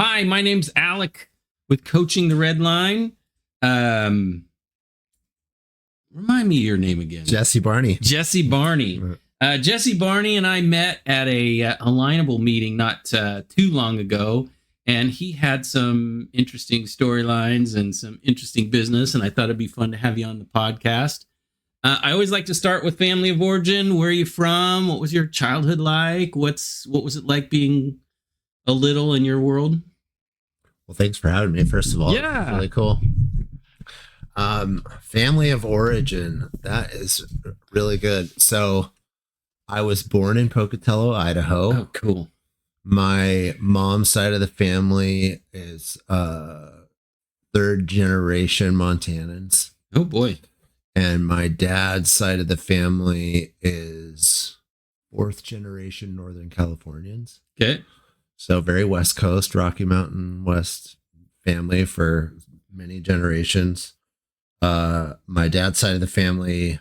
Hi, my name's Alec with Coaching the Redline. Remind me your name again. Jesse Barney. Jesse Barney. Jesse Barney and I met at a Alignable meeting not too long ago, and he had some interesting storylines and some interesting business, and I thought it'd be fun to have you on the podcast. I always like to start with family of origin. Where are you from? What was your childhood like? What was it like being a little in your world? Well, thanks for having me, first of all. Yeah. Really cool. Family of origin. That is really good. So I was born in Pocatello, Idaho. Oh, cool. My mom's side of the family is third generation Montanans. Oh, boy. And my dad's side of the family is fourth generation Northern Californians. Okay. So very West Coast, Rocky Mountain West family for many generations. My dad's side of the family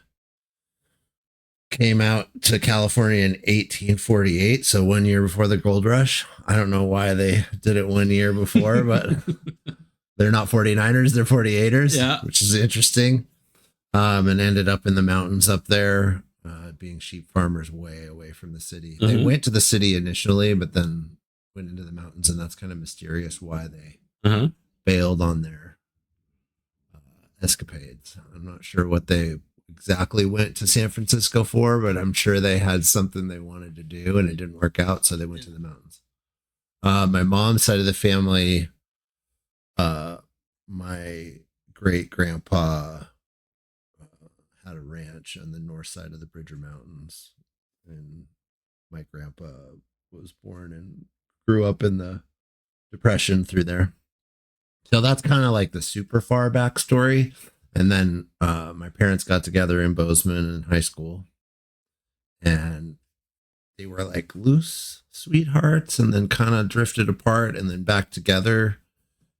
came out to California in 1848. So 1 year before the gold rush. I don't know why they did it 1 year before, but they're not 49ers, they're 48ers, yeah, which is interesting. And ended up in the mountains up there, being sheep farmers way away from the city. Mm-hmm. They went to the city initially, but then went into the mountains, and that's kind of mysterious why they bailed on their escapades. I'm not sure what they exactly went to San Francisco for, but I'm sure they had something they wanted to do and it didn't work out, so they went to the mountains. My mom's side of the family, my great grandpa had a ranch on the north side of the Bridger Mountains, and my grandpa was born and grew up in the Depression through there. So that's kind of like the super far backstory. And then my parents got together in Bozeman in high school, and they were like loose sweethearts, and then kind of drifted apart and then back together.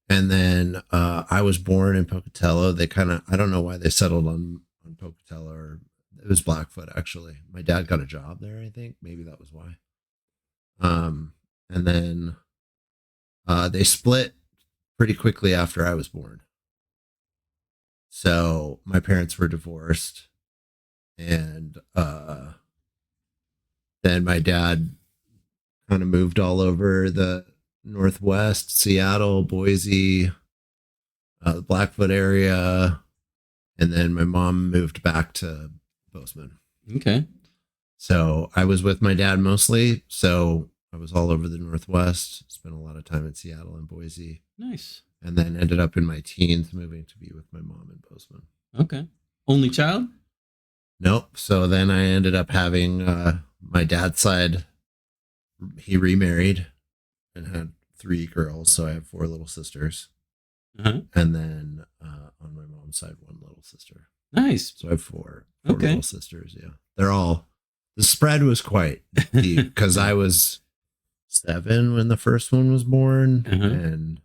And then I was born in Pocatello. They kind of, I don't know why they settled on Pocatello, or it was Blackfoot actually. My dad got a job there, I think. Maybe that was why. And then they split pretty quickly after I was born. So my parents were divorced, and then my dad kind of moved all over the Northwest, Seattle, Boise, the Blackfoot area. And then my mom moved back to Bozeman. Okay. So I was with my dad mostly. So I was all over the Northwest, spent a lot of time in Seattle and Boise. Nice. And then ended up in my teens moving to be with my mom in Bozeman. Okay. Only child? Nope. So then I ended up having my dad's side. He remarried and had 3 girls. So I have 4 little sisters. Uh-huh. And then on my mom's side, 1 little sister. Nice. So I have 4 little sisters. Yeah. They're all, the spread was quite deep because I was 7 when the first one was born, and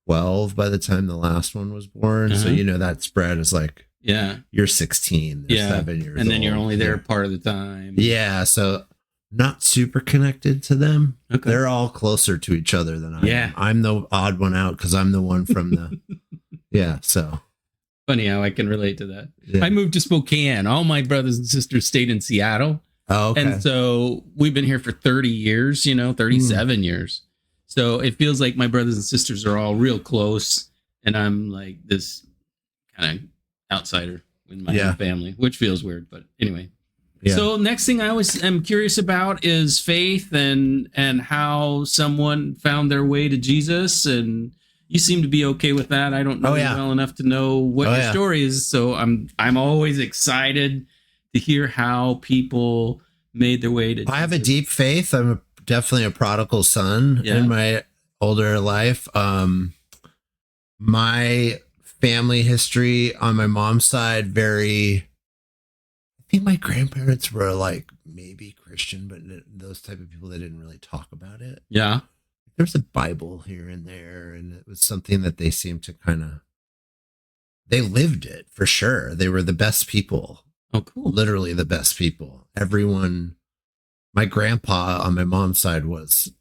12 by the time the last one was born. So, that spread is like, you're 16, they're 7 years old. And then you're only there part of the time. Yeah. So not super connected to them. Okay. They're all closer to each other than I am. I'm the odd one out because I'm the one from the, so. Funny how I can relate to that. Yeah. I moved to Spokane. All my brothers and sisters stayed in Seattle. Oh, okay. And so we've been here for 30 years, 37 years. So it feels like my brothers and sisters are all real close, and I'm like this kind of outsider in my own family, which feels weird, but anyway. Yeah. So next thing I'm curious about is faith and how someone found their way to Jesus, and you seem to be okay with that. I don't know you well enough to know what your story is, so I'm always excited to hear how people made their way to Jesus. I have a deep faith. I'm definitely a prodigal son in my older life. My family history on my mom's side, I think my grandparents were like maybe Christian, but those type of people that didn't really talk about it. Yeah. There's a Bible here and there, and it was something that they seemed to they lived it for sure. They were the best people. Oh, cool. Literally the best people. Everyone, my grandpa on my mom's side was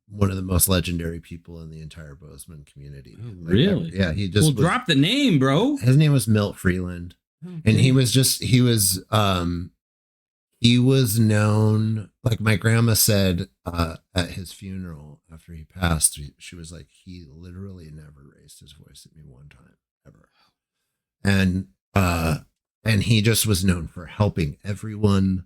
one of the most legendary people in the entire Bozeman community. Oh, really? Yeah, he just drop the name, bro. His name was Milt Freeland. Okay. And he was known, like my grandma said at his funeral after he passed, she was like, he literally never raised his voice at me one time ever. And he just was known for helping everyone.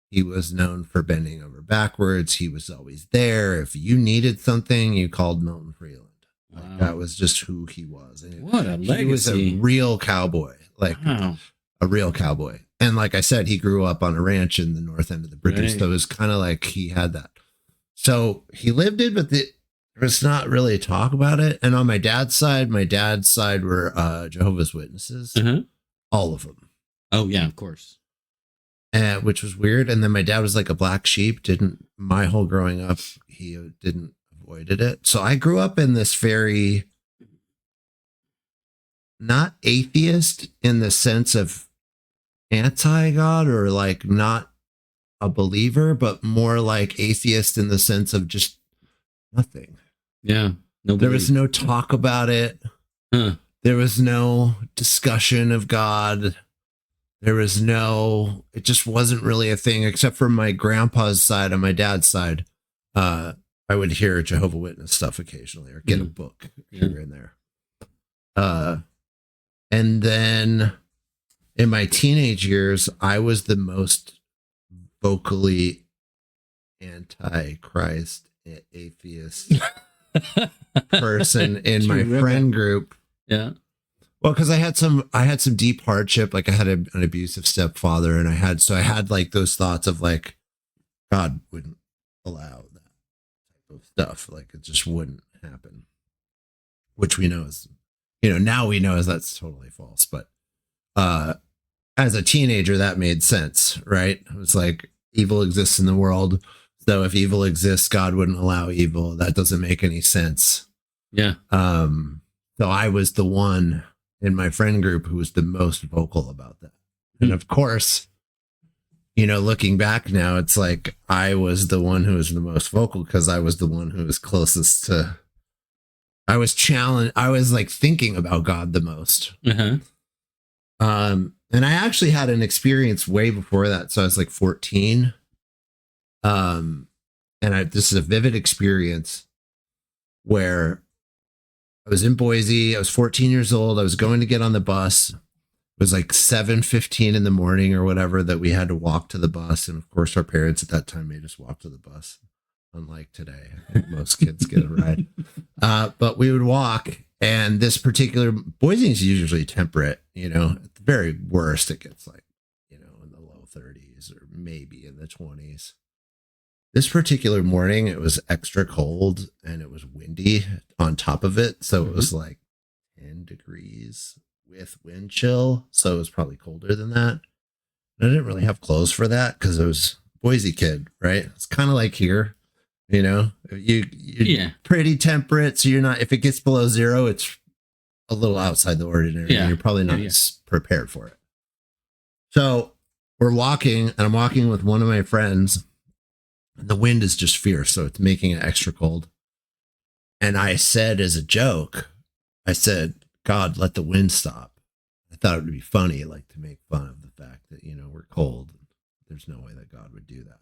He was known for bending over backwards. He was always there. If you needed something, you called Milton Freeland. Wow. Like, that was just who he was. And what a legacy. He was a real cowboy, like wow. a real cowboy. And like I said, he grew up on a ranch in the north end of the Bridges. Right. So it was kind of like he had that. So he lived it, but there was not really talk about it. And on my dad's side were Jehovah's Witnesses, all of them. Oh yeah, of course. Which was weird. And then my dad was like a black sheep. My whole growing up, he didn't avoided it. So I grew up in this very, not atheist in the sense of anti-God or like not a believer, but more like atheist in the sense of just nothing. Yeah. There was no talk about it. There was no discussion of God. It just wasn't really a thing, except for my grandpa's side and my dad's side. I would hear Jehovah's Witness stuff occasionally or get a book here and there. And then in my teenage years, I was the most vocally anti-Christ atheist person in my friend group. Yeah. Well, because I had some deep hardship. Like I had an abusive stepfather, and I had like those thoughts of like, God wouldn't allow that type of stuff. Like it just wouldn't happen, which we know is, now we know is that's totally false. But as a teenager, that made sense, right? It was like evil exists in the world. So if evil exists, God wouldn't allow evil. That doesn't make any sense. Yeah. So I was the one in my friend group who was the most vocal about that. And of course, looking back now, it's like I was the one who was the most vocal because I was the one who was closest to, I was challenged. I was like thinking about God the most. And I actually had an experience way before that. So I was like 14. This is a vivid experience where I was in Boise. I was 14 years old. I was going to get on the bus. It was like 7:15 in the morning or whatever that we had to walk to the bus. And of course, our parents at that time made us walk to the bus. Unlike today, I think most kids get a ride. But we would walk. And this particular Boise is usually temperate, at the very worst, it gets like, in the low 30s or maybe in the 20s. This particular morning, it was extra cold and it was windy on top of it. So it was like 10 degrees with wind chill. So it was probably colder than that. And I didn't really have clothes for that because it was Boise kid, right? It's kind of like here, you're pretty temperate. So you're not, if it gets below zero, it's a little outside the ordinary. Yeah. And you're probably not prepared for it. So we're walking and I'm walking with one of my friends. And the wind is just fierce, so it's making it extra cold. And I said as a joke, God, let the wind stop. I thought it would be funny, like to make fun of the fact that, we're cold. There's no way that God would do that.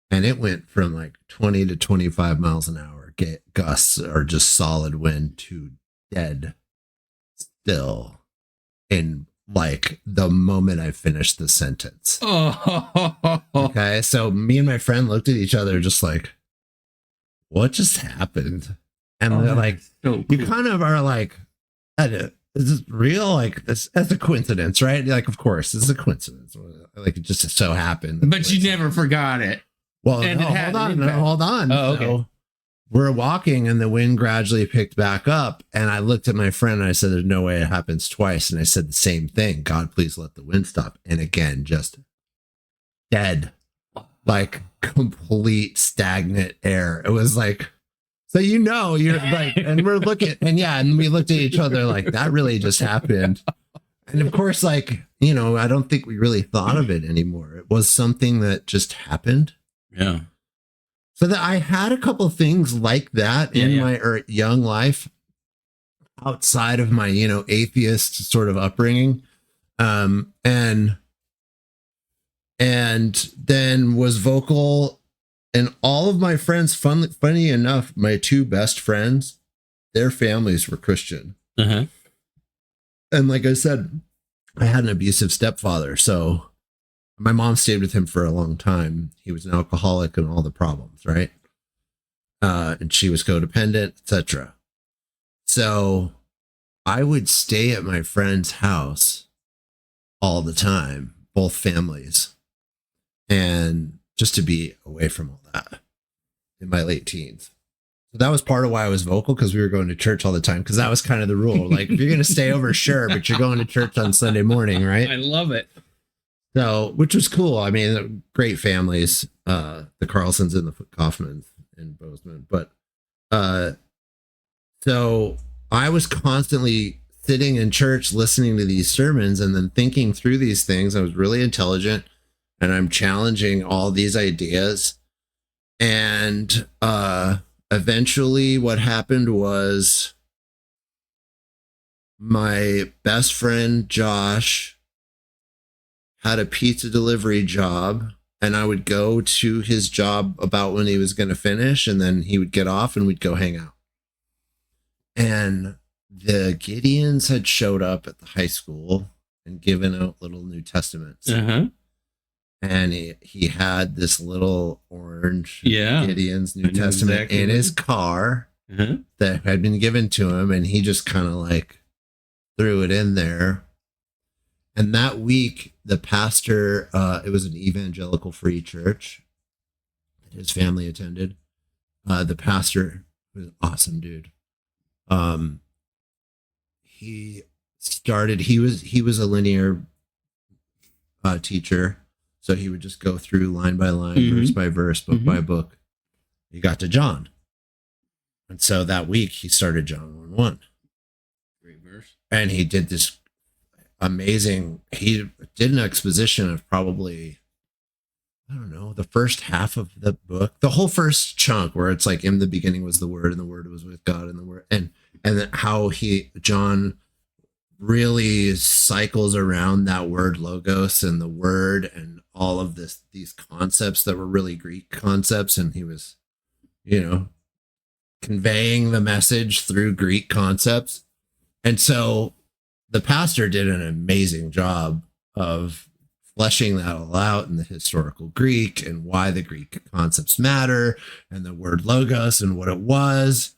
And it went from like 20 to 25 miles an hour gusts or just solid wind to dead still in like the moment I finished the sentence. Okay. So me and my friend looked at each other just like, what just happened? And they're like, so cool. You kind of are like, is this real? Like that's a coincidence, right? Like, of course, this is a coincidence. Like it just so happened. But you never forgot it. Well, hold on. Oh, okay. So we're walking and the wind gradually picked back up. And I looked at my friend and I said, there's no way it happens twice. And I said the same thing. God, please let the wind stop. And again, just dead, like complete stagnant air. It was like, so, you're like, and we're looking and we looked at each other like that really just happened. And of course, like, I don't think we really thought of it anymore. It was something that just happened. Yeah. So that I had a couple of things like that in my young life outside of my, atheist sort of upbringing. And then was vocal, and all of my friends, funny enough, my two best friends, their families were Christian. Uh-huh. And like I said, I had an abusive stepfather. So my mom stayed with him for a long time. He was an alcoholic and all the problems, right? And she was codependent, etc. So I would stay at my friend's house all the time, both families, and just to be away from all that in my late teens. So that was part of why I was vocal, because we were going to church all the time, because that was kind of the rule. Like, if you're going to stay over, sure, but you're going to church on Sunday morning, right? I love it. So, which was cool. I mean, great families, the Carlsons and the Kaufmans and Bozeman. But so I was constantly sitting in church listening to these sermons and then thinking through these things. I was really intelligent, and I'm challenging all these ideas. And eventually what happened was my best friend Josh had a pizza delivery job, and I would go to his job about when he was going to finish, and then he would get off and we'd go hang out. And the Gideons had showed up at the high school and given out little New Testaments. Uh-huh. And he had this little orange Gideon's New Testament exactly in his car that had been given to him, and he just kind of like threw it in there. And that week, the pastor, it was an evangelical free church that his family attended. The pastor was an awesome dude. He was a linear teacher. So he would just go through line by line, verse by verse, book by book. He got to John. And so that week he started John 1:1. Great verse. And he did this amazing, he did an exposition of probably, I don't know, the first half of the book, the whole first chunk, where it's like, in the beginning was the Word, and the Word was with God, and the Word, and then how John really cycles around that word logos and the word and all of these concepts that were really Greek concepts. And he was, conveying the message through Greek concepts. And so the pastor did an amazing job of fleshing that all out in the historical Greek and why the Greek concepts matter and the word logos and what it was.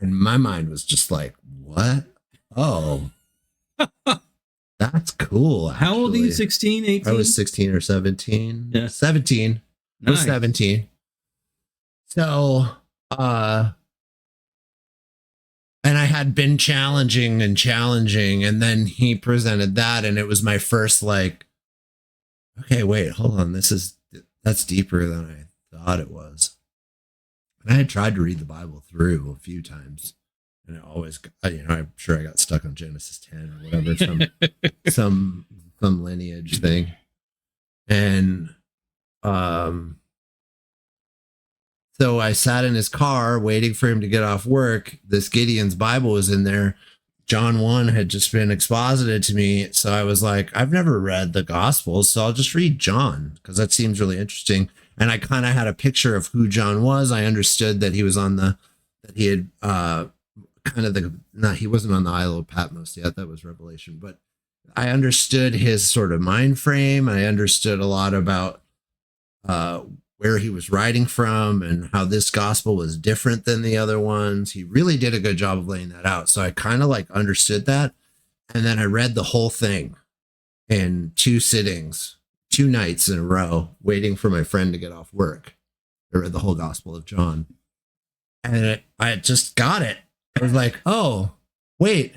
And my mind was just like, what? Oh, that's cool. Actually. How old are you? 16, 18? I was 16 or 17. Yeah. 17. Nice. I was 17. So, and I had been challenging, and then he presented that, and it was my first like, okay, wait, hold on. That's deeper than I thought it was. And I had tried to read the Bible through a few times. And I always, I'm sure I got stuck on Genesis 10 or whatever, some lineage thing. And so I sat in his car waiting for him to get off work. This Gideon's Bible was in there. John 1 had just been exposited to me. So I was like, I've never read the Gospels, so I'll just read John, because that seems really interesting. And I kind of had a picture of who John was. I understood that he was he had he wasn't on the Isle of Patmos yet. That was Revelation. But I understood his sort of mind frame. I understood a lot about where he was writing from and how this gospel was different than the other ones. He really did a good job of laying that out. So I kind of like understood that. And then I read the whole thing in 2 sittings, 2 nights in a row, waiting for my friend to get off work. I read the whole Gospel of John. And I just got it. I was like, oh, wait.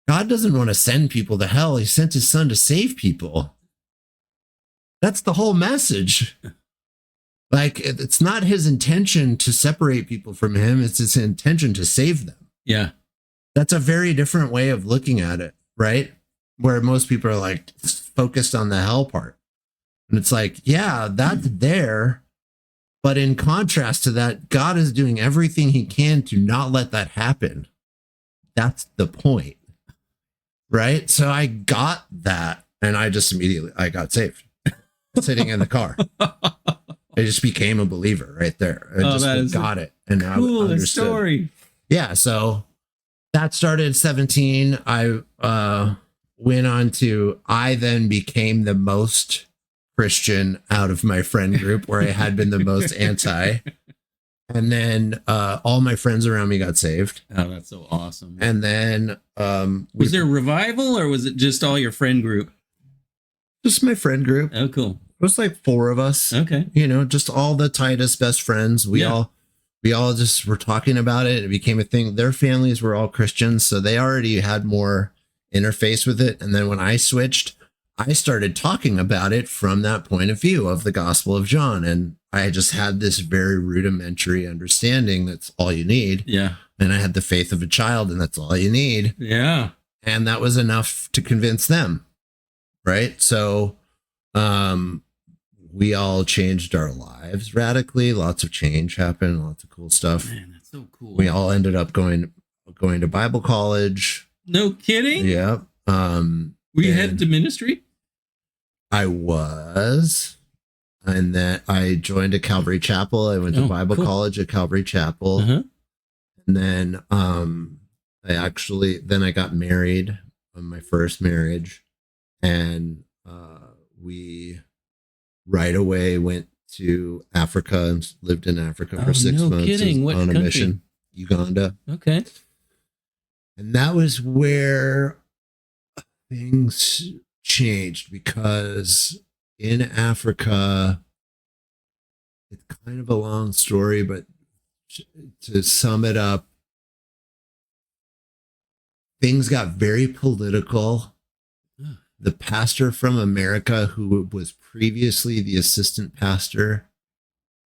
God doesn't want to send people to hell. He sent his son to save people. That's the whole message. Like, it's not his intention to separate people from him. It's his intention to save them. Yeah. That's a very different way of looking at it, right? Where most people are like focused on the hell part. And it's like, yeah, that's there. But in contrast to that, God is doing everything he can to not let that happen. That's the point. Right? So I got that, and I just immediately, I got saved sitting in the car. I just became a believer right there. I just got it. And cool I understood. Story. Yeah. So that started at 17. I went on to, I then became the most Christian out of my friend group, where I had been the most anti. And then all my friends around me got saved. Oh, that's so awesome. And then was there revival, or was it just all your friend group? Just my friend group. Oh, cool. It was like 4 of us. Okay. You know, just all the tightest best friends. We all just were talking about it. It became a thing. Their families were all Christians, so they already had more interface with it. And then when I switched, I started talking about it from that point of view of the Gospel of John. And I just had this very rudimentary understanding. That's all you need. Yeah. And I had the faith of a child, and that's all you need. Yeah. And that was enough to convince them. Right. So, we all changed our lives radically. Lots of change happened. Lots of cool stuff. Man, that's so cool. We all ended up going to Bible college. No kidding. Yeah. Were you headed to ministry? I was. And then I joined a Calvary Chapel. I went to Bible college at Calvary Chapel. Uh-huh. And then I got married on my first marriage. And we right away went to Africa and lived in Africa for 6 months. Kidding. What on a country? mission. Uganda. Okay. And that was where things changed, because in Africa, it's kind of a long story, but to sum it up, things got very political. The pastor from America, who was previously the assistant pastor,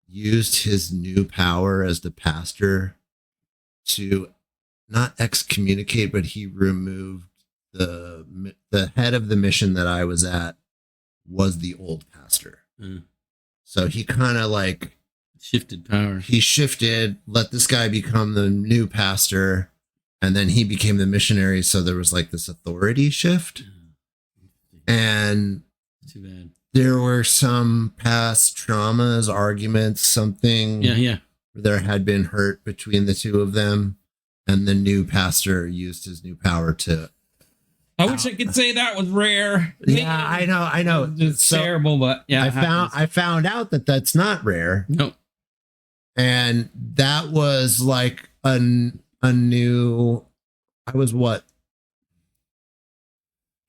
used his new power as the pastor to not excommunicate, but he removed the head of the mission that I was at was the old pastor. So he kind of like shifted power. He shifted, let this guy become the new pastor, and then he became the missionary. So there was like this authority shift. And too bad. There were some past traumas, arguments, something. Yeah. There had been hurt between the two of them. And the new pastor used his new power to. I wish I could say that was rare. Yeah, I know. It's terrible, but yeah. I found out that that's not rare. No. And that was like a new. I was what?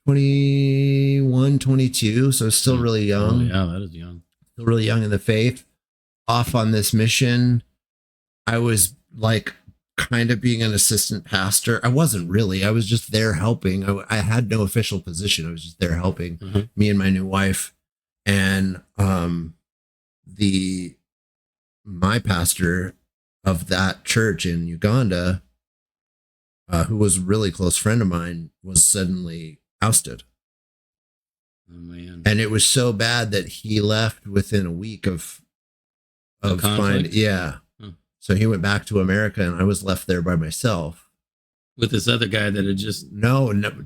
21, 22, so still really young. Oh, yeah, that is young. Still really young in the faith. Off on this mission. I was like kind of being an assistant pastor. I wasn't really. I was just there helping. I had no official position. I was just there helping me and my new wife. And my pastor of that church in Uganda, who was a really close friend of mine, was suddenly ousted. Oh man. And it was so bad that he left within a week of conflict? So he went back to America, and I was left there by myself with this other guy that had just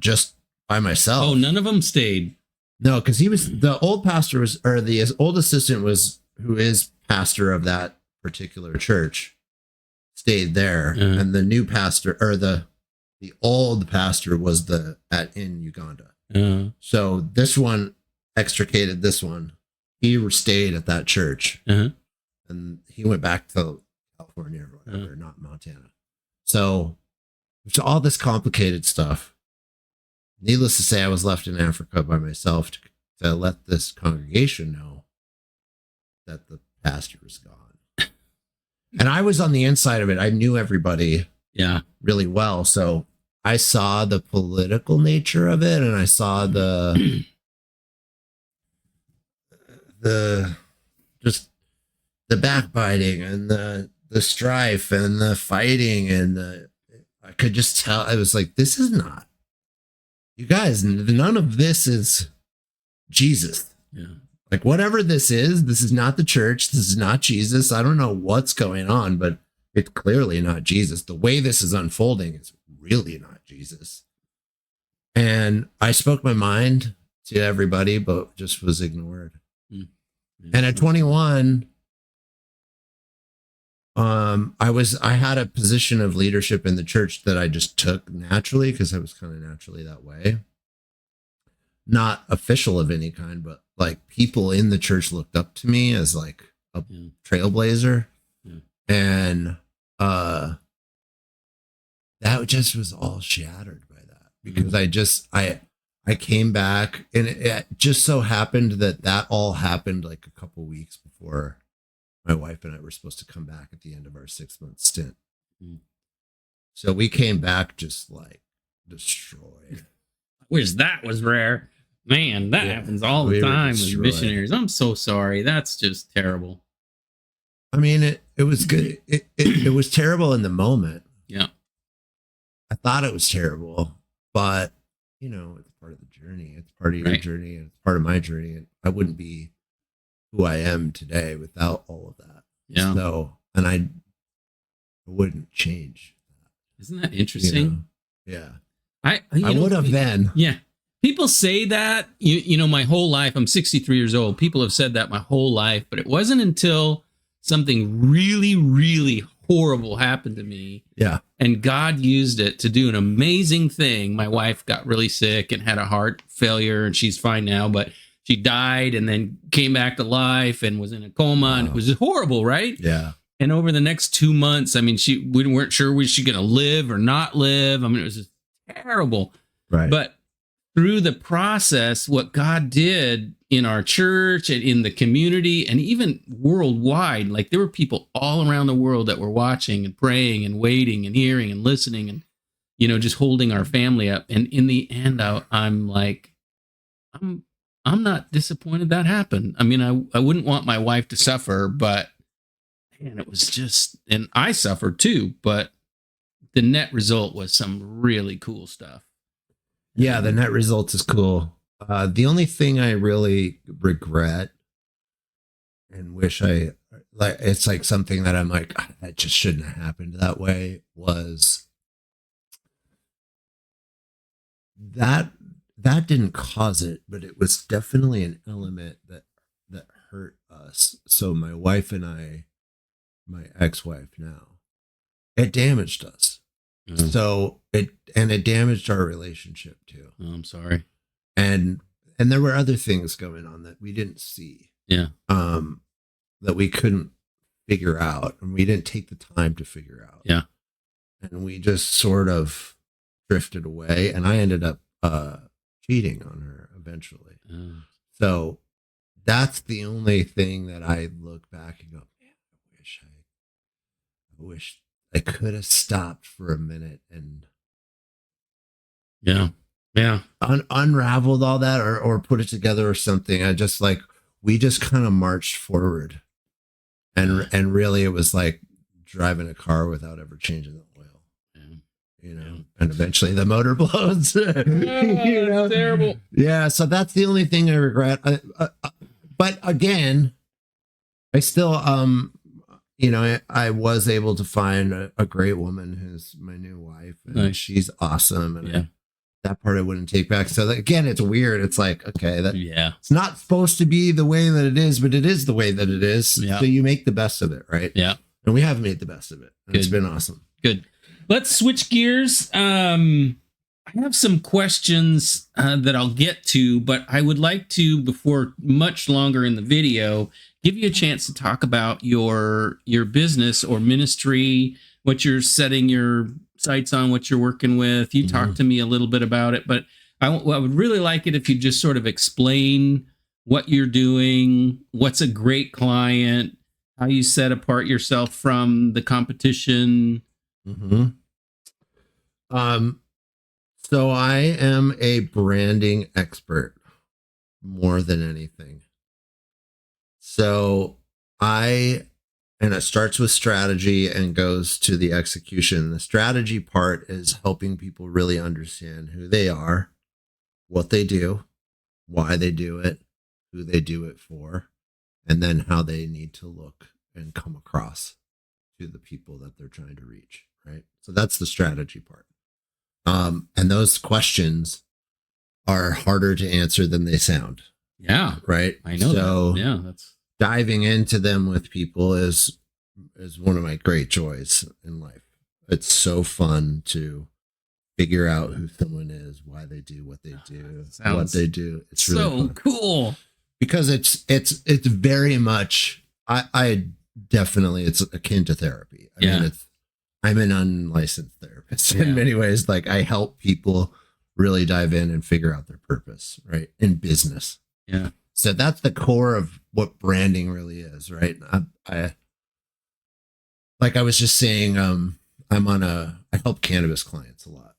just by myself. Oh, none of them stayed. No, because he was the old pastor the old assistant was, who is pastor of that particular church, stayed there, and the new pastor, or the old pastor, was in Uganda. So this one extricated this one. He stayed at that church, and he went back to California or whatever, not Montana. So it's all this complicated stuff. Needless to say, I was left in Africa by myself to let this congregation know that the pastor was gone. And I was on the inside of it. I knew everybody really well. So I saw the political nature of it, and I saw the just the backbiting and the strife and the fighting, and I could just tell. I was like, this is not, you guys, none of this is Jesus. Yeah. Like, whatever this is not the church. This is not Jesus. I don't know what's going on, but it's clearly not Jesus. The way this is unfolding is really not Jesus. And I spoke my mind to everybody, but just was ignored. Mm. And at 21, I had a position of leadership in the church that I just took naturally because I was kind of naturally that way. Not official of any kind, but like people in the church looked up to me as like a trailblazer. Yeah. And that just was all shattered by that because I came back, and it just so happened that all happened like a couple weeks before my wife and I were supposed to come back at the end of our 6-month stint. Mm. So we came back just like destroyed. I wish that was rare. Man, that happens all the time with missionaries. I'm so sorry. That's just terrible. I mean, it was good. It was terrible in the moment. Yeah. I thought it was terrible, but you know, it's part of the journey. It's part of your journey, and it's part of my journey. And I wouldn't be who I am today without all of that. Yeah. So, and I wouldn't change that. Isn't that interesting? You know? Yeah. I would have then. Yeah. People say that, you know, my whole life, I'm 63 years old. People have said that my whole life, but it wasn't until something really, really horrible happened to me. Yeah. And God used it to do an amazing thing. My wife got really sick and had a heart failure, and she's fine now, but she died and then came back to life and was in a coma. And it was horrible, right? Yeah. And over the next 2 months, I mean, we weren't sure was she going to live or not live. I mean, it was just terrible. Right. But through the process, what God did in our church and in the community and even worldwide, like there were people all around the world that were watching and praying and waiting and hearing and listening and, you know, just holding our family up. And in the end, I'm like, I'm not disappointed that happened. I mean, I wouldn't want my wife to suffer, but man, it was just, and I suffered too, but the net result was some really cool stuff. Yeah, the net result is cool. The only thing I really regret and wish it's like something that I'm like, that just shouldn't have happened that way, was that didn't cause it, but it was definitely an element that hurt us. So my wife and I, my ex-wife now, it damaged us. Mm. So it damaged our relationship too. Oh, I'm sorry. And there were other things going on that we didn't see. Yeah. That we couldn't figure out, and we didn't take the time to figure out. Yeah. And we just sort of drifted away, and I ended up cheating on her eventually. So that's the only thing that I look back and go, man, I wish I could have stopped for a minute and unraveled all that or put it together or something. We just kind of marched forward, and really it was like driving a car without ever changing the oil. You know, and eventually the motor blows. You know? Terrible. Yeah, so that's the only thing I regret. But again, I still, you know, I was able to find a great woman who's my new wife, and nice. She's awesome, and that part I wouldn't take back. So again, it's weird. It's like, okay, it's not supposed to be the way that it is, but it is the way that it is. Yeah. So you make the best of it, right? Yeah. And we have made the best of it. It's been awesome. Good. Let's switch gears. I have some questions that I'll get to, but I would like to, before much longer in the video, give you a chance to talk about your business or ministry, what you're setting your sights on, what you're working with. You talked to me a little bit about it, but I would really like it if you just sort of explain what you're doing, what's a great client, how you set apart yourself from the competition. Mm-hmm. So I am a branding expert more than anything. So and it starts with strategy and goes to the execution. The strategy part is helping people really understand who they are, what they do, why they do it, who they do it for, and then how they need to look and come across to the people that they're trying to reach, right? So that's the strategy part. And those questions are harder to answer than they sound. Yeah. Right. I know. So that. Yeah. That's diving into them with people is one of my great joys in life. It's so fun to figure out who someone is, why they do what they do, what they do. It's really so fun. Cool. Because it's very much, I definitely, it's akin to therapy. I mean, I'm an unlicensed therapist in many ways. Like, I help people really dive in and figure out their purpose, right? In business. Yeah. So that's the core of what branding really is, right? I like I was just saying, I help cannabis clients a lot.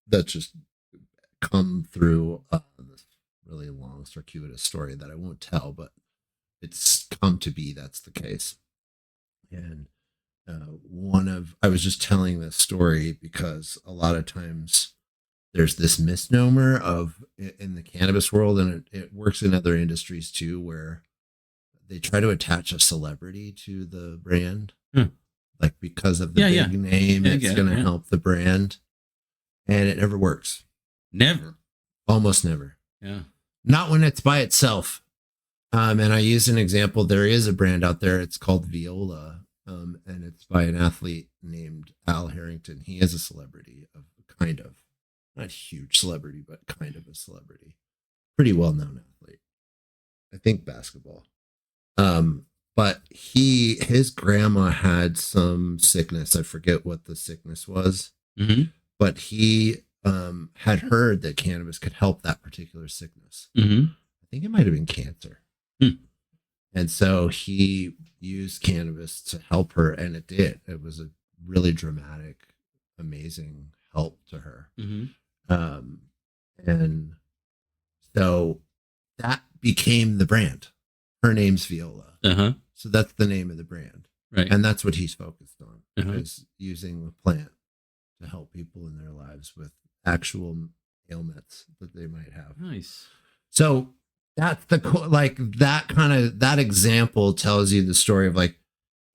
That just come through this really long, circuitous story that I won't tell, but it's come to be that's the case. And I was just telling this story because a lot of times there's this misnomer of in the cannabis world, and it works in other industries too, where they try to attach a celebrity to the brand. Like, because of the big name, it's going to help the brand. And it never works. Never. Almost never. Yeah. Not when it's by itself. And I use an example. There is a brand out there. It's called Viola. And it's by an athlete named Al Harrington. He is a celebrity, kind of. Not a huge celebrity, but kind of a celebrity. Pretty well-known athlete. I think basketball. But his grandma had some sickness. I forget what the sickness was. Mm-hmm. But he had heard that cannabis could help that particular sickness. Mm-hmm. I think it might have been cancer. And so he used cannabis to help her, and it did. It was a really dramatic, amazing help to her. Mm-hmm. And so that became the brand. Her name's Viola. Uh-huh. So that's the name of the brand. Right. And that's what he's focused on, Uh-huh. is using the plant to help people in their lives with actual ailments that they might have. Nice. So that's that example tells you the story of, like,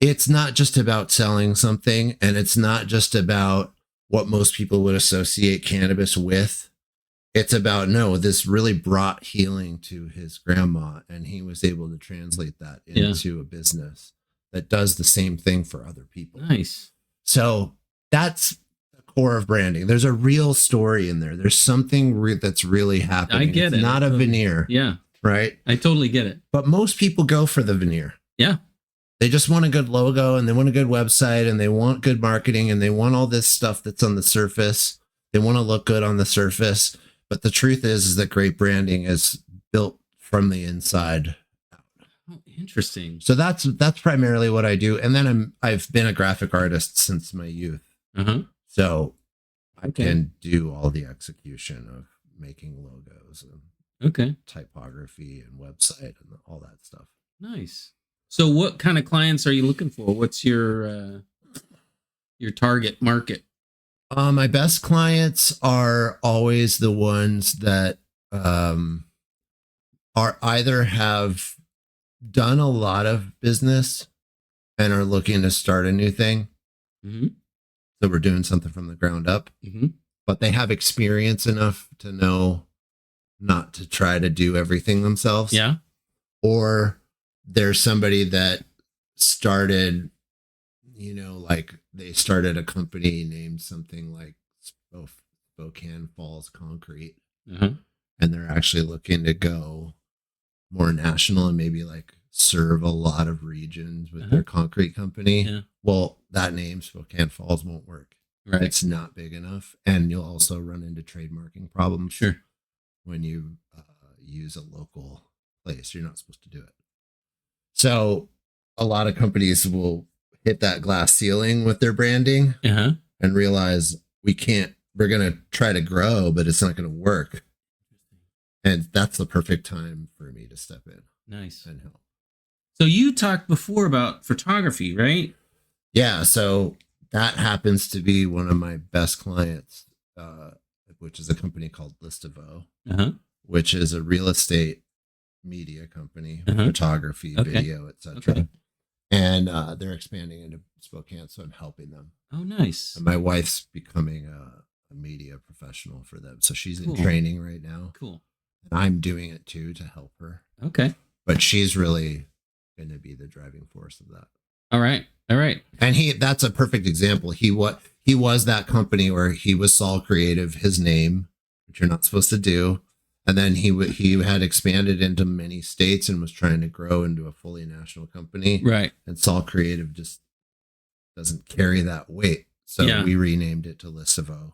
it's not just about selling something, and it's not just about what most people would associate cannabis with. It's about, no, this really brought healing to his grandma, and he was able to translate that into a business that does the same thing for other people. Nice. So that's the core of branding. There's a real story in there. There's something that's really happening. I get it's it. not a veneer. Yeah. Right? I totally get it. But most people go for the veneer. Yeah. They just want a good logo, and they want a good website, and they want good marketing, and they want all this stuff that's on the surface. They want to look good on the surface. But the truth is that great branding is built from the inside out. Oh, interesting. So that's primarily what I do. And then I've been a graphic artist since my youth. Uh-huh. So I can do all the execution of making logos and typography and website and all that stuff. Nice. So what kind of clients are you looking for? What's your target market? My best clients are always the ones that are either have done a lot of business and are looking to start a new thing. Mm-hmm. So we're doing something from the ground up, but they have experience enough to know not to try to do everything themselves. Yeah. Or there's somebody that started, like they started a company named something like Spokane Falls Concrete. Uh-huh. And they're actually looking to go more national and maybe like serve a lot of regions with their concrete company. Yeah. Well, that name Spokane Falls won't work. Right. It's not big enough. And you'll also run into trademarking problems. Sure. When you use a local place, you're not supposed to do it. So a lot of companies will hit that glass ceiling with their branding and realize we're going to try to grow, but it's not going to work. And that's the perfect time for me to step in. Nice. And help. So you talked before about photography, right? Yeah. So that happens to be one of my best clients, which is a company called Listovo, which is a real estate media company, Uh-huh. photography, Okay. video, etc. Okay. And they're expanding into Spokane, so I'm helping them. Oh, nice. And my wife's becoming a media professional for them, so she's in Cool. training right now. Cool. And I'm doing it too to help her. Okay. But she's really going to be the driving force of that. All right. And that's a perfect example. He was that company where he was Saul Creative, his name, which you're not supposed to do. And then he had expanded into many states and was trying to grow into a fully national company. Right. And Saul Creative just doesn't carry that weight. So we renamed it to Lissivo.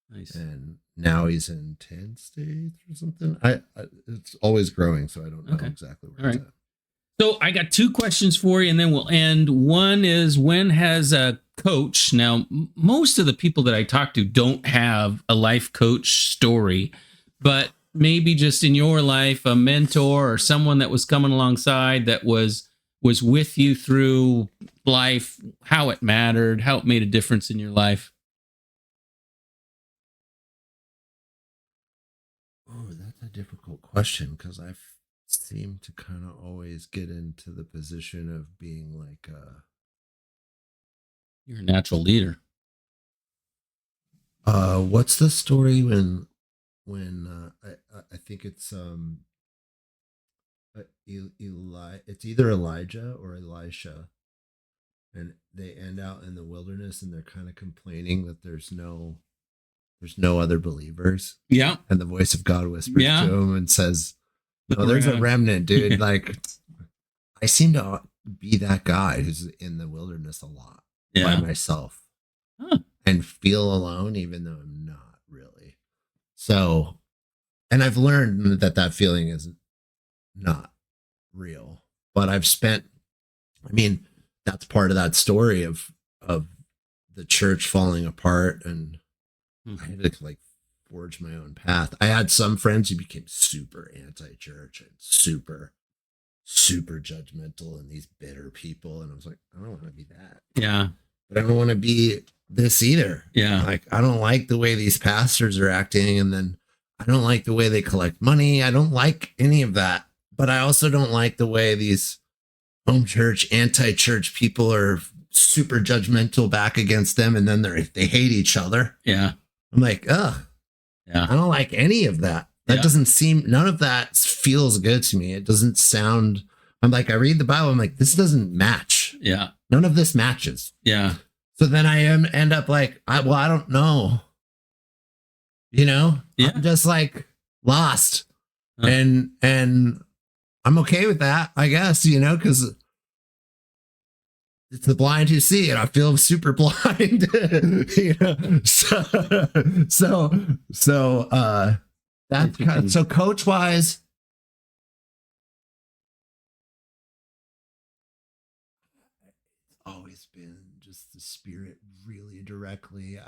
Nice. And now he's in 10 states or something. It's always growing, so I don't know exactly where it's at. So I got 2 questions for you, and then we'll end. One is, when has a coach, now most of the people that I talk to don't have a life coach story, but maybe just in your life, a mentor or someone that was coming alongside that was with you through life, how it mattered, how it made a difference in your life. Oh, that's a difficult question, because I seem to kind of always get into the position of being like You're a natural leader. What's the story when I think it's it's either Elijah or Elisha, and they end out in the wilderness and they're kind of complaining that there's no other believers. Yeah. And the voice of God whispers to him and says, "No, there's a remnant, dude." Like, I seem to be that guy who's in the wilderness a lot by myself and feel alone, even though I'm not really. So, and I've learned that feeling is not real, but that's part of that story of the church falling apart, and I had to like forge my own path. I had some friends who became super anti-church and super judgmental and these bitter people, and I was like, I don't want to be that. Yeah. But I don't want to be this either. Yeah. Like, I don't like the way these pastors are acting, and then I don't like the way they collect money. I don't like any of that. But I also don't like the way these home church, anti-church people are super judgmental back against them, and then they hate each other. Yeah. I'm like, ugh. Yeah. I don't like any of that. That doesn't seem, none of that feels good to me. It doesn't sound, I'm like, I read the Bible, I'm like, this doesn't match. Yeah. None of this matches. Yeah. So then I end up like, I don't know. You know? Yeah. I'm just like lost. And I'm okay with that, I guess, you know, because it's the blind who see, and I feel super blind. You know? So that's kind of, so coach wise, always been just the Spirit really directly.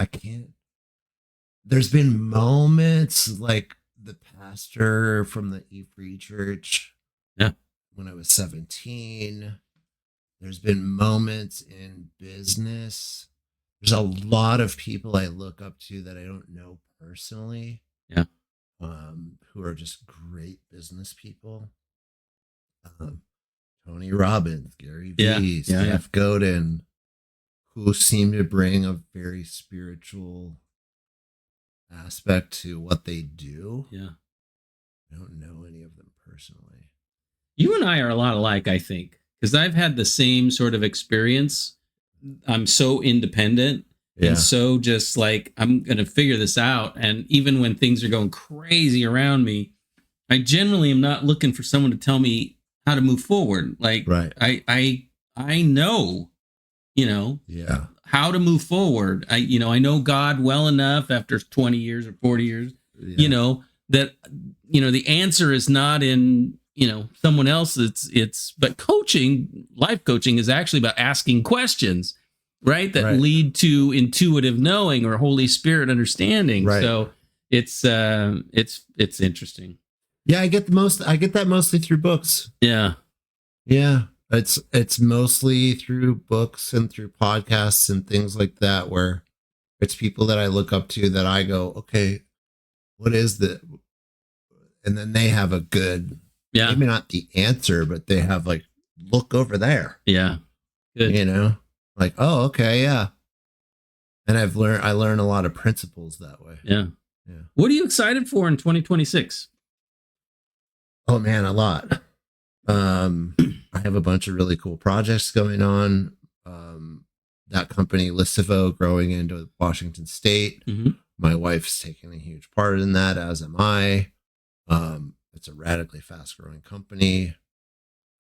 There's been moments like the pastor from the E-Free Church. Yeah. When I was 17. There's been moments in business. There's a lot of people I look up to that I don't know personally. Yeah. Who are just great business people. Tony Robbins, Gary Vee, Steph Godin, who seem to bring a very spiritual aspect to what they do. Yeah. I don't know any of them personally. You and I are a lot alike, I think, because I've had the same sort of experience. I'm so independent and so just like, I'm going to figure this out. And even when things are going crazy around me, I generally am not looking for someone to tell me how to move forward. Like, I know, you know, how to move forward. I know God well enough after 20 years or 40 years, you know, that, you know, the answer is not in, you know, someone else. But coaching, life coaching, is actually about asking questions, right? That lead to intuitive knowing or Holy Spirit understanding. Right. So it's interesting. Yeah. I get that mostly through books. Yeah. Yeah. It's mostly through books and through podcasts and things like that, where it's people that I look up to that I go, okay, what is the, and then they have a good Yeah. maybe not the answer, but they have like, look over there. Yeah. Good. You know, like, oh, okay, yeah. And I learn a lot of principles that way. Yeah. Yeah. What are you excited for in 2026? Oh man, a lot. I have a bunch of really cool projects going on. That company, Lissivo, growing into Washington State. Mm-hmm. My wife's taking a huge part in that, as am I. It's a radically fast growing company.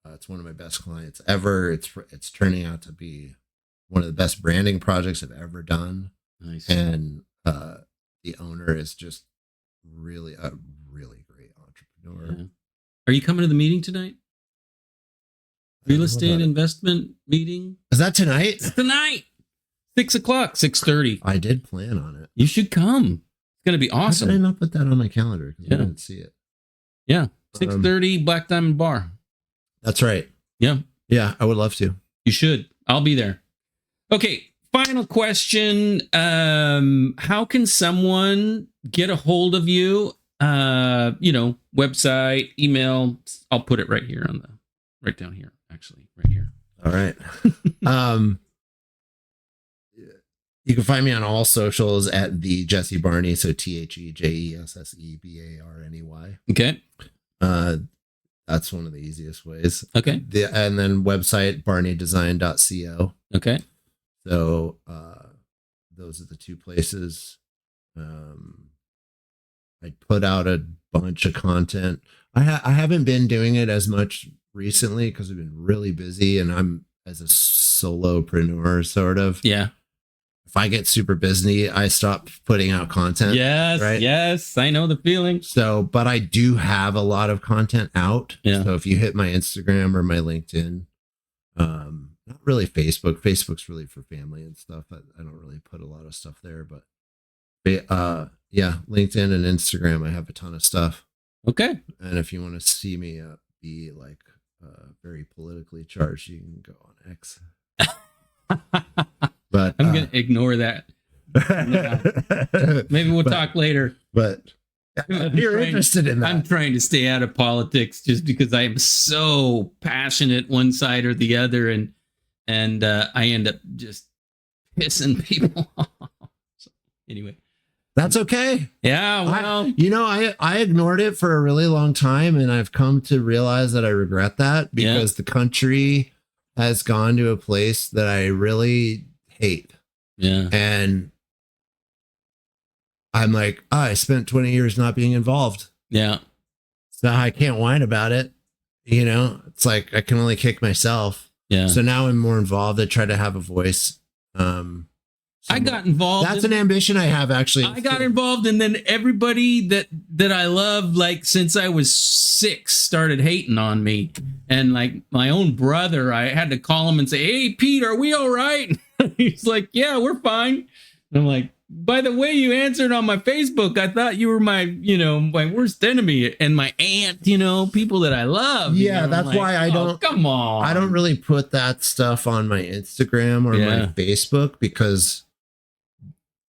It's one of my best clients ever. It's turning out to be one of the best branding projects I've ever done. Nice. And the owner is just really a really great entrepreneur. Yeah. Are you coming to the meeting tonight? Real estate investment meeting? Is that tonight? It's tonight. 6 o'clock, 6:30. I did plan on it. You should come. It's going to be awesome. Why did I not put that on my calendar? Because I didn't see it. Yeah. 6:30, Black Diamond Bar. That's right. Yeah. Yeah, I would love to. You should. I'll be there. Okay. Final question. How can someone get a hold of you? Website, email. I'll put it right here right down here, actually, right here. All right. You can find me on all socials at the Jesse Barney. So TheJessesseBarney. Okay. That's one of the easiest ways. Okay. And then website barneydesign.co. Okay. So those are the two places. I put out a bunch of content. I haven't been doing it as much recently because I've been really busy, and I'm as a solopreneur sort of. Yeah. If I get super busy, I stop putting out content. Yes. Right? Yes. I know the feeling. So, but I do have a lot of content out. Yeah. So if you hit my Instagram or my LinkedIn, not really Facebook. Facebook's really for family and stuff. I don't really put a lot of stuff there, but yeah, LinkedIn and Instagram, I have a ton of stuff. Okay. And if you want to see me be like very politically charged, you can go on X. But I'm going to ignore that. Maybe we'll talk later. But if you're interested in that. I'm trying to stay out of politics just because I am so passionate one side or the other, and I end up just pissing people off. So, anyway. That's okay. Yeah, well. I ignored it for a really long time, and I've come to realize that I regret that because the country has gone to a place that I really hate. Yeah. And I'm like, I spent 20 years not being involved. Yeah. So I can't whine about it. It's like I can only kick myself. Yeah. So now I'm more involved. I try to have a voice. I got involved. That's an ambition I have, actually. I got involved, and then everybody that I love, like since I was 6, started hating on me. And like my own brother, I had to call him and say, "Hey, Pete, are we all right?" He's like, "Yeah, we're fine." And I'm like, "By the way you answered on my Facebook, I thought you were my worst enemy and my aunt, people that I love." Yeah, that's like, why I don't. Come on. I don't really put that stuff on my Instagram or my Facebook because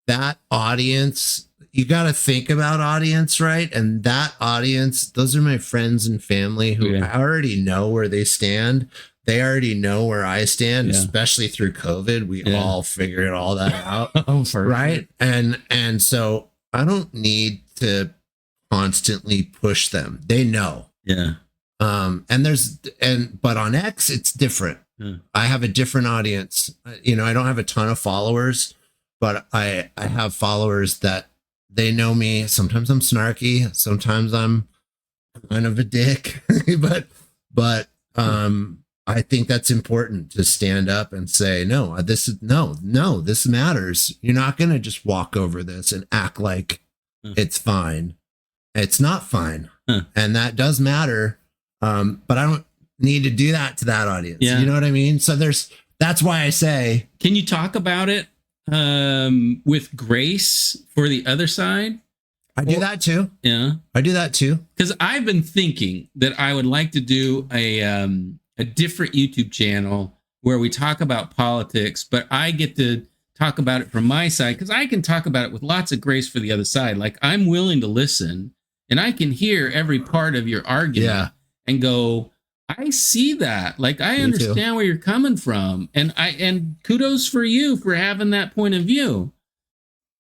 that audience, you got to think about audience, right? And that audience, those are my friends and family who I already know where they stand. They already know where I stand, especially through COVID. We all figured all that out. Right. And so I don't need to constantly push them. They know. Yeah. But on X, it's different. Yeah. I have a different audience. I don't have a ton of followers, but I have followers that they know me. Sometimes I'm snarky. Sometimes I'm kind of a dick, but I think that's important to stand up and say, no, this matters. You're not going to just walk over this and act like it's fine. It's not fine. And that does matter. But I don't need to do that to that audience. Yeah. You know what I mean? So that's why I say, can you talk about it with grace for the other side? I do that too. Yeah. I do that too. Because I've been thinking that I would like to do a different YouTube channel where we talk about politics, but I get to talk about it from my side because I can talk about it with lots of grace for the other side. Like I'm willing to listen and I can hear every part of your argument. Yeah. and go, I see that. Like, I Me too. understand where you're coming from. And kudos for you for having that point of view.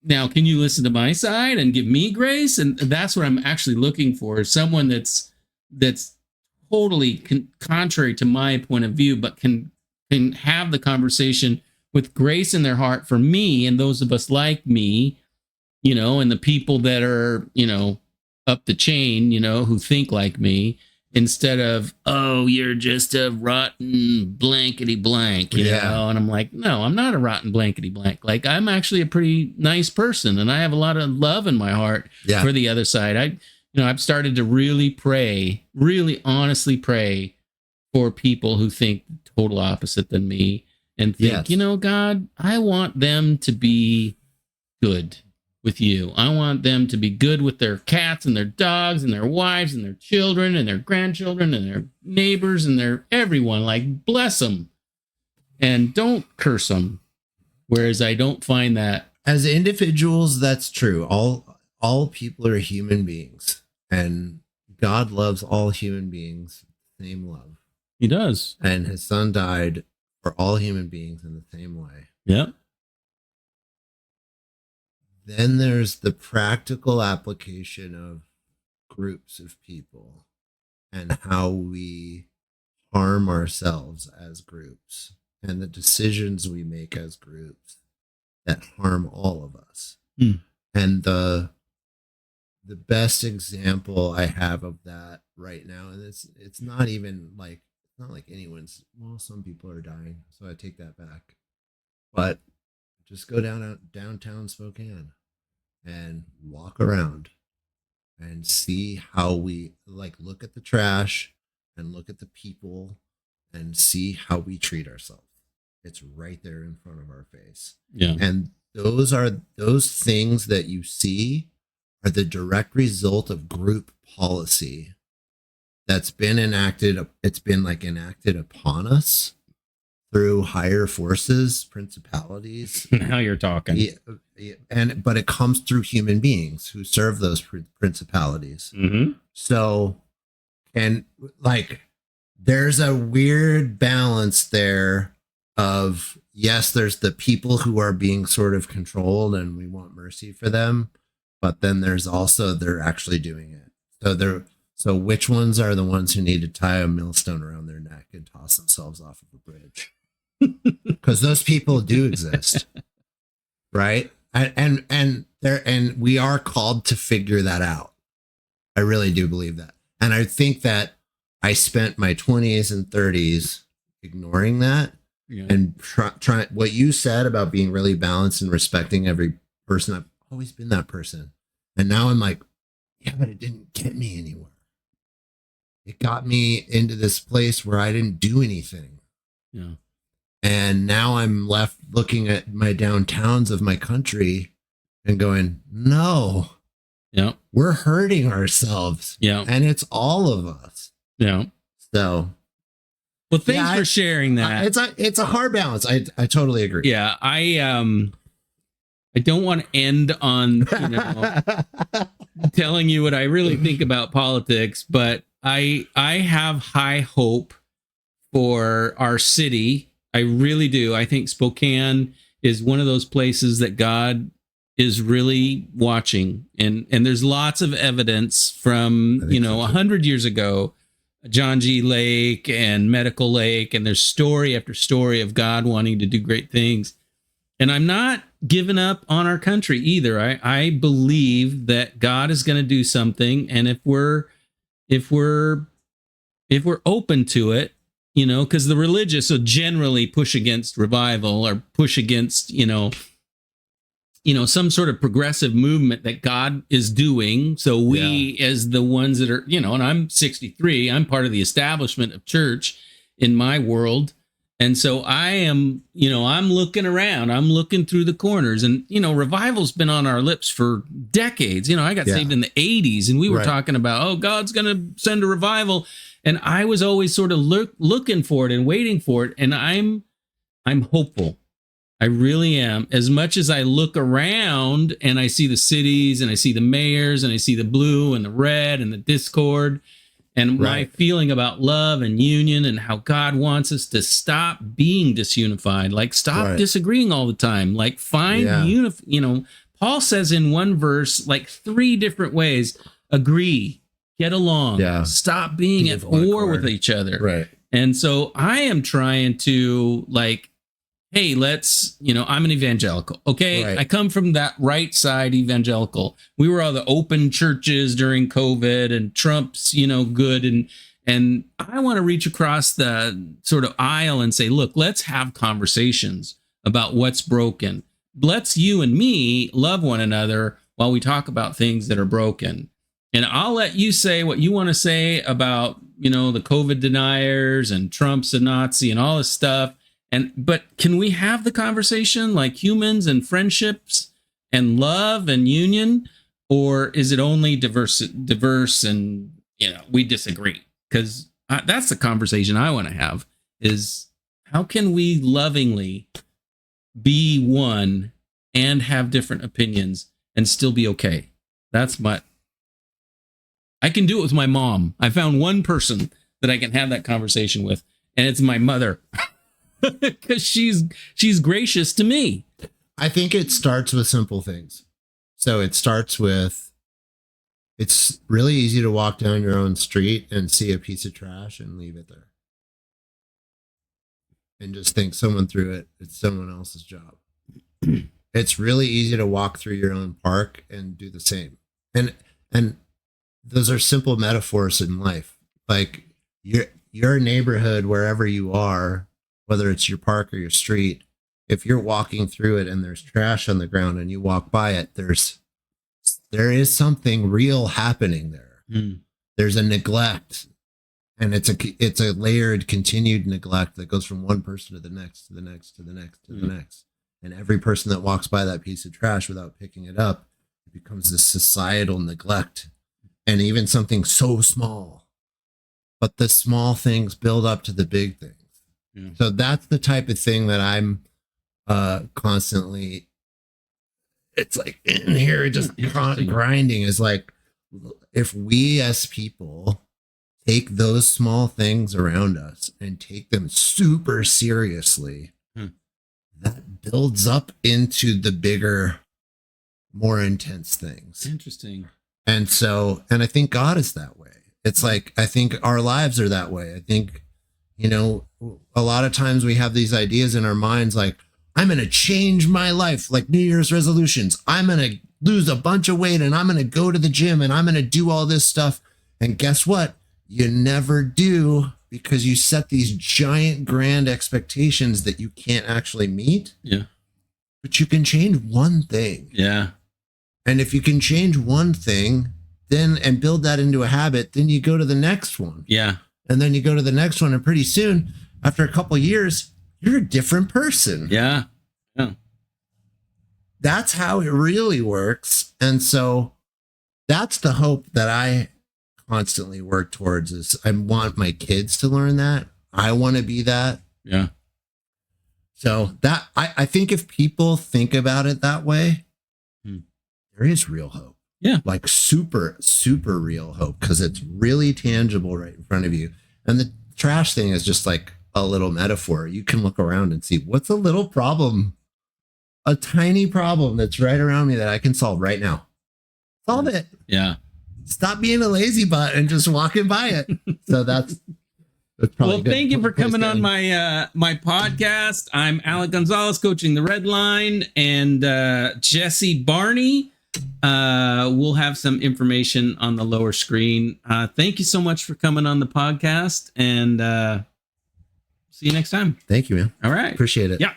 Now, can you listen to my side and give me grace? And that's what I'm actually looking for. Someone that's totally contrary to my point of view, but can have the conversation with grace in their heart for me and those of us like me, and the people that are, up the chain, who think like me, instead of, oh, you're just a rotten blankety blank, you know? And I'm like, no, I'm not a rotten blankety blank. Like, I'm actually a pretty nice person, and I have a lot of love in my heart for the other side. I've started to really honestly pray for people who think total opposite than me, and think, God, I want them to be good with you. I want them to be good with their cats and their dogs and their wives and their children and their grandchildren and their neighbors and their everyone. Like, bless them and don't curse them. Whereas I don't find that. As individuals, that's true. All people are human beings, and God loves all human beings. Same love. He does. And his son died for all human beings in the same way. Yeah. Then there's the practical application of groups of people and how we harm ourselves as groups, and the decisions we make as groups that harm all of us. And the best example I have of that right now, and it's not even like, it's not like anyone's, well, some people are dying, so I take that back. But just go downtown Spokane and walk around and see how we, like, look at the trash and look at the people and see how we treat ourselves. It's right there in front of our face. Yeah. And those things that you see are the direct result of group policy that's been enacted. It's been like enacted upon us through higher forces, principalities. Now you're talking. But it comes through human beings who serve those principalities. Mm-hmm. So, and like, there's a weird balance there of, yes, there's the people who are being sort of controlled and we want mercy for them, but then there's also, they're actually doing it. So which ones are the ones who need to tie a millstone around their neck and toss themselves off of a bridge? Because those people do exist, right? And we are called to figure that out. I really do believe that. And I think that I spent my 20s and 30s ignoring that. Yeah. And trying what you said about being really balanced and respecting every person. I've always been that person. And now I'm like, yeah, but it didn't get me anywhere. It got me into this place where I didn't do anything. Yeah. And now I'm left looking at my downtowns of my country and going, no, we're hurting ourselves. Yeah. And it's all of us. Yeah. So, well, thanks for sharing that. It's a hard balance. I totally agree. Yeah. I don't want to end on, telling you what I really think about politics, but I have high hope for our city. I really do. I think Spokane is one of those places that God is really watching. And there's lots of evidence from, 100 years ago, John G. Lake and Medical Lake, and there's story after story of God wanting to do great things. And I'm not giving up on our country either. I believe that God is going to do something. And if we're open to it, because the religious will generally push against revival or push against, some sort of progressive movement that God is doing. So we, as the ones that are, and I'm 63, I'm part of the establishment of church in my world. And so I am, I'm looking around, I'm looking through the corners, and, revival's been on our lips for decades. I got saved in the 80s, and we were talking about, oh, God's going to send a revival. And I was always sort of looking for it and waiting for it. And I'm hopeful. I really am. As much as I look around and I see the cities and I see the mayors and I see the blue and the red and the discord And my Right. feeling about love and union and how God wants us to stop being disunified, like stop Right. disagreeing all the time, like find Yeah. Paul says in one verse, like 3 different ways: agree, get along, Yeah. stop being Be at of one war with accord. each other. Right. And so I am trying to like, hey, let's, I'm an evangelical. Okay. Right. I come from that right side evangelical. We were all the open churches during COVID and Trump's, good. And I want to reach across the sort of aisle and say, look, let's have conversations about what's broken. Let's you and me love one another while we talk about things that are broken. And I'll let you say what you want to say about, the COVID deniers and Trump's a Nazi and all this stuff. But can we have the conversation like humans and friendships and love and union, or is it only diverse and we disagree? Because that's the conversation I want to have: is how can we lovingly be one and have different opinions and still be okay? I can do it with my mom. I found one person that I can have that conversation with, and it's my mother. Because she's gracious to me. I think it starts with simple things. So it starts with, it's really easy to walk down your own street and see a piece of trash and leave it there. And just think someone threw it. It's someone else's job. It's really easy to walk through your own park and do the same. And those are simple metaphors in life. Like your neighborhood, wherever you are, whether it's your park or your street, if you're walking through it and there's trash on the ground and you walk by it, there is something real happening there. There's a neglect, and it's a layered, continued neglect that goes from one person to the next, to the next, to the next, to the next. And every person that walks by that piece of trash without picking it up, it becomes this societal neglect. And even something so small, but the small things build up to the big things. Yeah. So that's the type of thing that I'm constantly, it's like in here just grinding, is like, if we as people take those small things around us and take them super seriously, that builds up into the bigger, more intense things. Interesting. And I think God is that way. It's like, I think our lives are that way. I think, a lot of times we have these ideas in our minds, like, I'm going to change my life, like New Year's resolutions. I'm going to lose a bunch of weight and I'm going to go to the gym and I'm going to do all this stuff. And guess what? You never do, because you set these giant, grand expectations that you can't actually meet. Yeah. But you can change one thing. Yeah. And if you can change one thing, then and build that into a habit, then you go to the next one. Yeah. And then you go to the next one, and pretty soon, after a couple of years, you're a different person. Yeah. Yeah. That's how it really works. And so that's the hope that I constantly work towards, is I want my kids to learn that. I want to be that. Yeah. So that I think if people think about it that way, there is real hope. Yeah. Like super, super real hope, because it's really tangible right in front of you. And the trash thing is just like a little metaphor. You can look around and see what's a little problem, a tiny problem that's right around me that I can solve right now. Solve it. Yeah. Stop being a lazy butt and just walking by it. So that's well, thank you for coming on my my podcast. I'm Alec Gonzalez, coaching the Redline, and Jesse Barney. We'll have some information on the lower screen. Thank you so much for coming on the podcast, and see you next time. Thank you, man. All right. Appreciate it. Yeah.